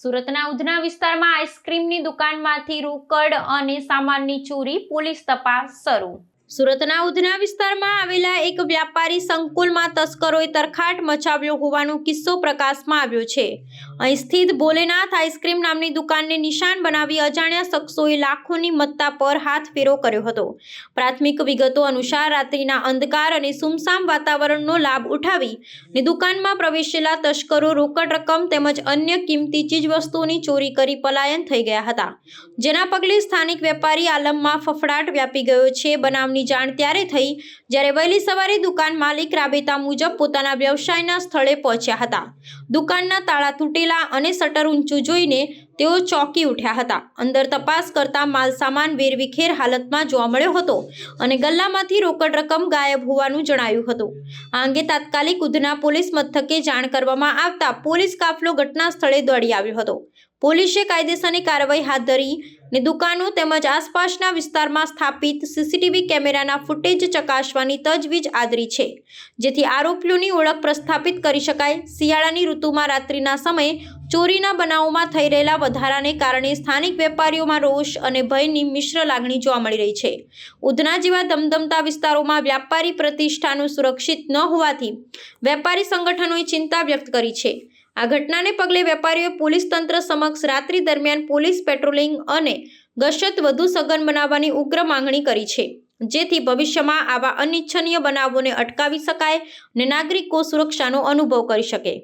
સુરતના ઉધના વિસ્તારમાં આઈસ્ક્રીમની દુકાનમાંથી રોકડ અને સામાનની ચોરી, પોલીસ તપાસ શરૂ। સુરતના ઉધના વિસ્તારમાં આવેલા એક વ્યાપારી સંકુલમાં તસ્કરોએ તરખાટ મચાવ્યો હોવાનો કિસ્સો પ્રકાશમાં આવ્યો છે। અહીં સ્થિત ભોલેનાથ આઈસ્ક્રીમ નામની દુકાનને નિશાન બનાવી અજાણ્યા શખ્સોએ લાખોની મત્તા પર હાથફેરો કર્યો હતો। પ્રાથમિક વિગતો અનુસાર રાત્રિના અંધકાર અને સુમસામ વાતાવરણનો લાભ ઉઠાવી દુકાનમાં પ્રવેશેલા તસ્કરો રોકડ રકમ તેમજ અન્ય કિંમતી ચીજવસ્તુઓની ચોરી કરી પલાયન થઈ ગયા હતા, જેના પગલે સ્થાનિક વેપારી આલમમાં ફફડાટ વ્યાપી ગયો છે। બનાવની જાણ ત્યારે થઈ જ્યારે વહેલી સવારે દુકાન માલિક રાબેતા મુજબ પોતાના વ્યવસાયના સ્થળે પહોંચ્યા હતા। દુકાનના તાળા તૂટેલા અને શટર ઊંચું જોઈને તેઓ ચોંકી ઉઠ્યા હતા। અંદર તપાસ કરતા માલ સામાન વેરવિખેર હાલતમાં જોવા મળ્યો હતો અને ગલ્લામાંથી રોકડ રકમ ગાયબ હોવાનું જણાયું હતું। આ અંગે તાત્કાલિક ઉધના પોલીસ મથકે જાણ કરવામાં આવતા પોલીસ કાફલો ઘટના સ્થળે દોડી આવ્યો હતો। પોલીસે કાયદેસરની કાર્યવાહી હાથ ધરી ને દુકાનો તેમજ આસપાસના વિસ્તારમાં સ્થાપિત સીસીટીવી કેમેરાના ફૂટેજ ચકાસવાની તજવીજ આદરી છે, જેથી આરોપીઓની ઓળખ પ્રસ્થાપિત કરી શકાય। શિયાળાની ઋતુમાં રાત્રિના સમયે ચોરીના બનાવોમાં થઈ રહેલા વધારાને કારણે સ્થાનિક વેપારીઓમાં રોષ અને ભયની મિશ્ર લાગણી જોવા મળી રહી છે। ઉધના જેવા ધમધમતા વિસ્તારોમાં વ્યાપારી પ્રતિષ્ઠાનો સુરક્ષિત ન હોવાથી વેપારી સંગઠનોએ ચિંતા વ્યક્ત કરી છે। આ ઘટનાને પગલે વેપારીઓએ પોલીસ તંત્ર સમક્ષ રાત્રિ દરમિયાન પોલીસ પેટ્રોલિંગ અને ગશત વધુ સઘન બનાવવાની ઉગ્ર માંગણી કરી છે, જેથી ભવિષ્યમાં આવા અનિચ્છનીય બનાવોને અટકાવી શકાય અને નાગરિકો સુરક્ષાનો અનુભવ કરી શકે।